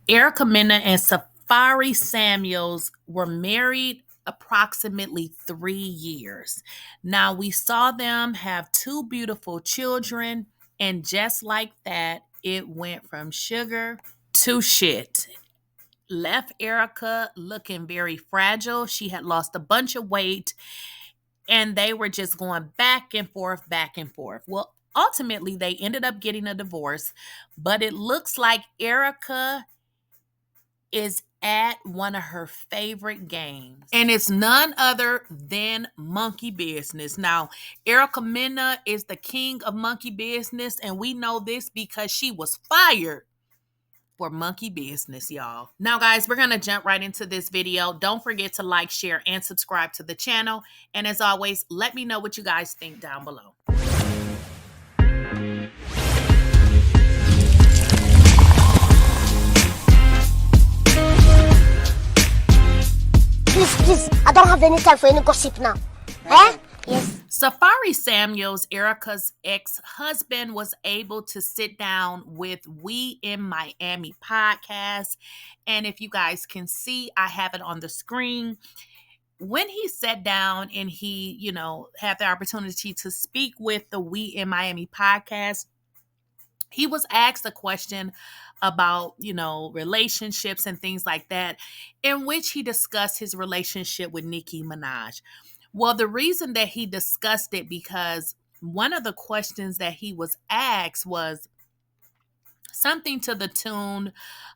Ericamena and Safaree Samuels were married approximately 3 years. Now, we saw them have two beautiful children, and just like that, it went from sugar to shit. Left Erica looking very fragile. She had lost a bunch of weight, and they were just going back and forth, back and forth. Well, ultimately, they ended up getting a divorce, but it looks like Erica is at one of her favorite games, and it's none other than monkey business. Now, Ericamena is the king of monkey business, and we know this because she was fired for monkey business, y'all. Now, guys, we're gonna jump right into this video. Don't forget to like, share, and subscribe to the channel. And as always, let me know what you guys think down below. Please, I don't have any time for any gossip now. Eh? Yes. Safaree Samuels, Erica's ex-husband, was able to sit down with We in Miami podcast. And if you guys can see, I have it on the screen. When he sat down and he, had the opportunity to speak with the We in Miami podcast, he was asked a question about, relationships and things like that, in which he discussed his relationship with Nicki Minaj. Well, the reason that he discussed it, because one of the questions that he was asked was something to the tune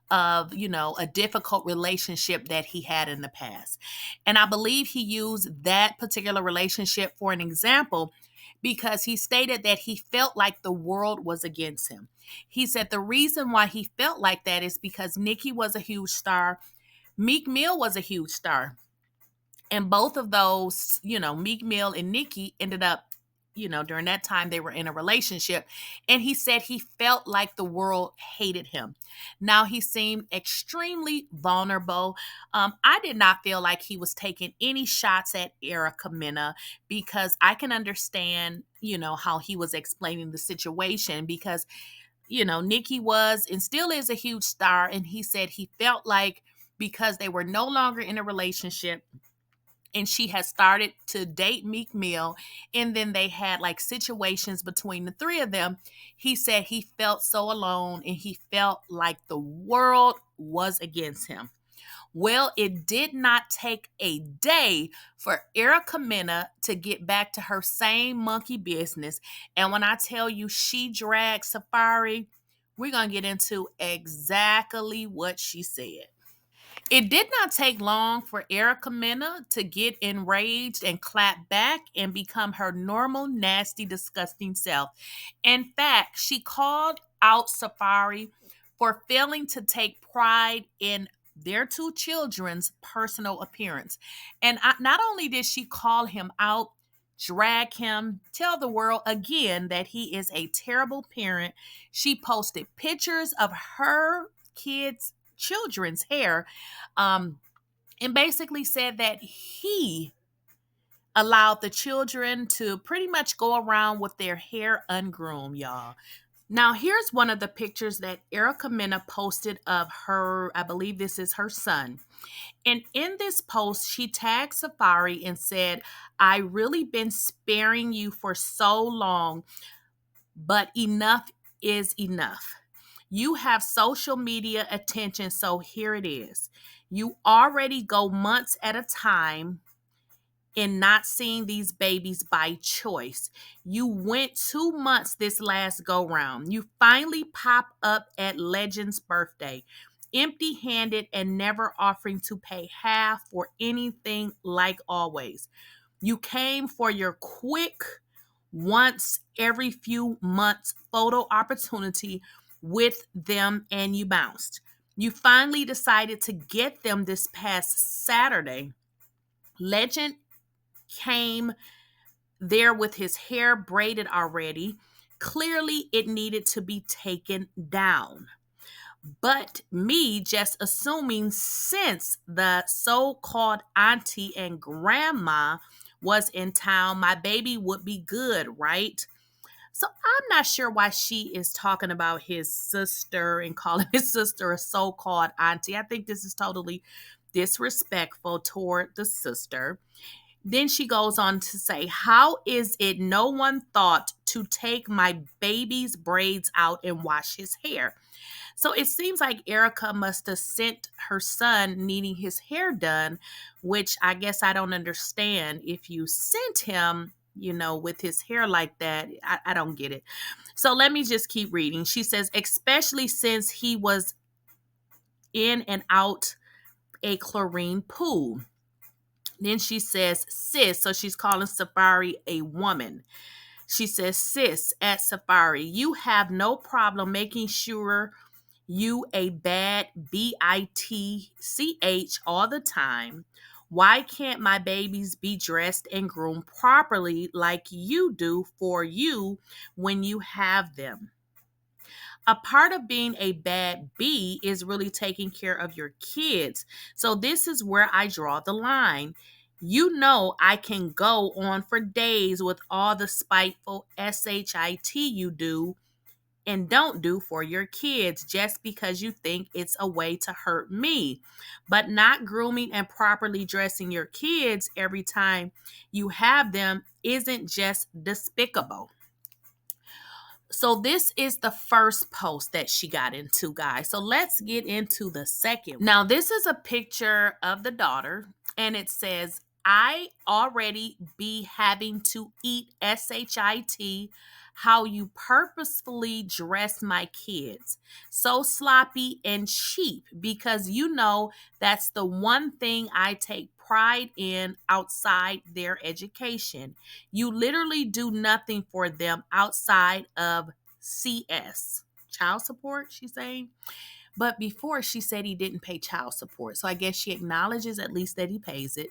of, a difficult relationship that he had in the past. And I believe he used that particular relationship for an example because he stated that he felt like the world was against him. He said the reason why he felt like that is because Nicki was a huge star. Meek Mill was a huge star. And both of those, Meek Mill and Nicki ended up, during that time they were in a relationship. And he said he felt like the world hated him. Now, he seemed extremely vulnerable. I did not feel like he was taking any shots at Ericamena because I can understand, how he was explaining the situation because, Nicki was and still is a huge star. And he said he felt like because they were no longer in a relationship, and she had started to date Meek Mill, and then they had like situations between the three of them. He said he felt so alone and he felt like the world was against him. Well, it did not take a day for Ericamena to get back to her same monkey business. And when I tell you she dragged Safaree, we're going to get into exactly what she said. It did not take long for Ericamena to get enraged and clap back and become her normal, nasty, disgusting self. In fact, she called out Safaree for failing to take pride in their two children's personal appearance. And not only did she call him out, drag him, tell the world again that he is a terrible parent, she posted pictures of her kids' children's hair, and basically said that he allowed the children to pretty much go around with their hair ungroomed, y'all. Now, here's one of the pictures that Ericamena posted of her. I believe this is her son. And in this post, she tagged Safaree and said, "I really been sparing you for so long, but enough is enough. You have social media attention, so here it is. You already go months at a time in not seeing these babies by choice. You went 2 months this last go round. You finally pop up at Legend's birthday, empty-handed and never offering to pay half for anything like always. You came for your quick, once every few months photo opportunity with them and you bounced. You finally decided to get them this past Saturday. Legend came there with his hair braided already. Clearly, it needed to be taken down. But me just assuming since the so-called auntie and grandma was in town, my baby would be good, right? So I'm not sure why she is talking about his sister and calling his sister a so-called auntie. I think this is totally disrespectful toward the sister. Then she goes on to say, how is it no one thought to take my baby's braids out and wash his hair? So it seems like Erica must have sent her son needing his hair done, which I guess I don't understand. If you sent him, with his hair like that, I don't get it. So let me just keep reading. She says, especially since he was in and out a chlorine pool. Then she says, sis. So she's calling Safaree a woman. She says, sis, at Safaree, you have no problem making sure you a bad bitch all the time. Why can't my babies be dressed and groomed properly like you do for you when you have them? A part of being a bad bee is really taking care of your kids. So this is where I draw the line. You know, I can go on for days with all the spiteful shit you do and don't do for your kids just because you think it's a way to hurt me. But not grooming and properly dressing your kids every time you have them isn't just despicable. So this is the first post that she got into, guys. So let's get into the second. Now, this is a picture of the daughter, and it says, I already be having to eat shit how you purposefully dress my kids. So sloppy and cheap because you know that's the one thing I take pride in outside their education. You literally do nothing for them outside of CS. Child support, she's saying. But before she said he didn't pay child support. So I guess she acknowledges at least that he pays it.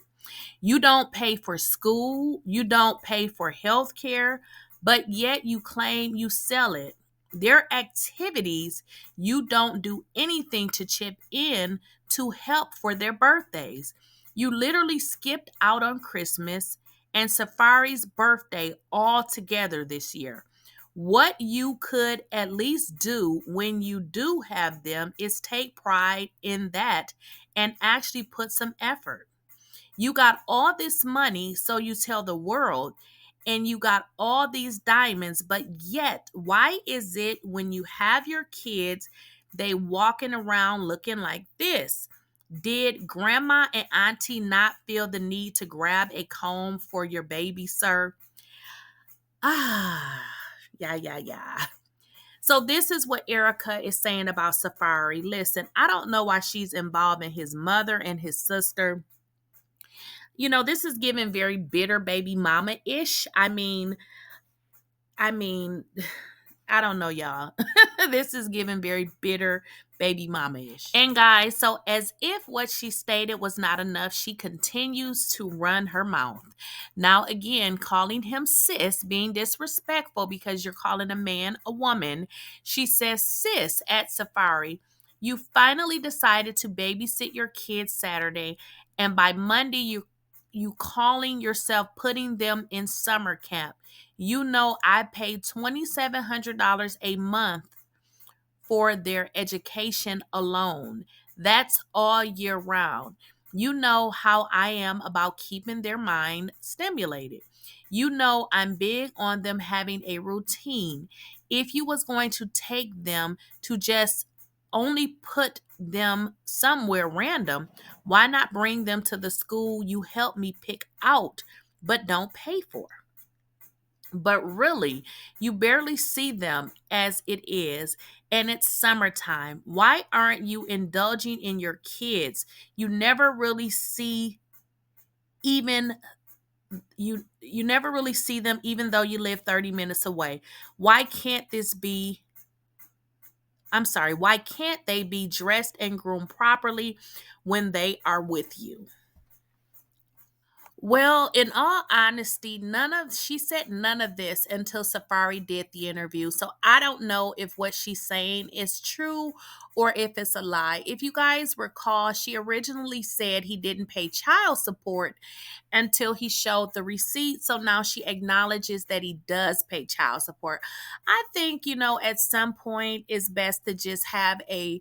You don't pay for school. You don't pay for health care, but yet you claim you sell it. Their activities, you don't do anything to chip in to help for their birthdays. You literally skipped out on Christmas and Safaree's birthday all together this year. What you could at least do when you do have them is take pride in that and actually put some effort. You got all this money, so you tell the world, and you got all these diamonds, but yet, why is it when you have your kids, they walking around looking like this? Did grandma and auntie not feel the need to grab a comb for your baby, sir? Yeah. So this is what Erica is saying about Safaree. Listen, I don't know why she's involving his mother and his sister. This is giving very bitter baby mama-ish. I don't know, y'all. This is giving very bitter baby mama-ish. And guys, so as if what she stated was not enough, she continues to run her mouth. Now, again, calling him sis, being disrespectful because you're calling a man a woman. She says, sis, at Safaree, you finally decided to babysit your kids Saturday, and by Monday you calling yourself putting them in summer camp. You know I paid $2,700 a month for their education alone. That's all year round. You know how I am about keeping their mind stimulated. You know I'm big on them having a routine. If you was going to take them to just only put them somewhere random, why not bring them to the school you helped me pick out but don't pay for? But really, you barely see them as it is, and it's summertime. Why aren't you indulging in your kids? You never really see even you never really see them even though you live 30 minutes away. Why can't they be dressed and groomed properly when they are with you? Well, in all honesty, she said none of this until Safaree did the interview. So I don't know if what she's saying is true or if it's a lie. If you guys recall, she originally said he didn't pay child support until he showed the receipt. So now she acknowledges that he does pay child support. I think, at some point it's best to just have a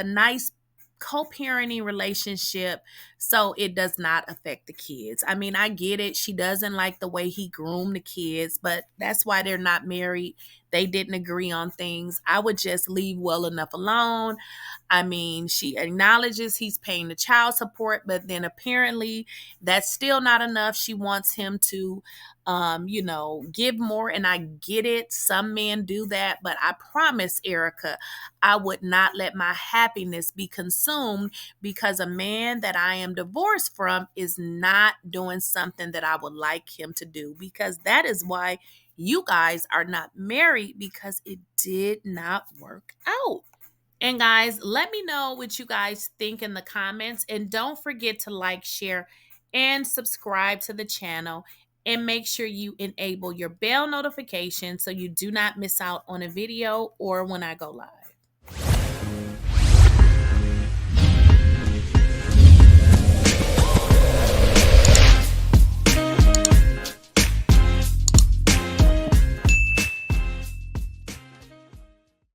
nice co-parenting relationship so it does not affect the kids. I mean, I get it. She doesn't like the way he groomed the kids, but that's why they're not married. They didn't agree on things. I would just leave well enough alone. I mean, she acknowledges he's paying the child support, but then apparently that's still not enough. She wants him to, give more. And I get it. Some men do that. But I promise, Erica, I would not let my happiness be consumed because a man that I am divorced from is not doing something that I would like him to do, because that is why you guys are not married, because it did not work out. And guys, let me know what you guys think in the comments. And don't forget to like, share, and subscribe to the channel. And make sure you enable your bell notification so you do not miss out on a video or when I go live.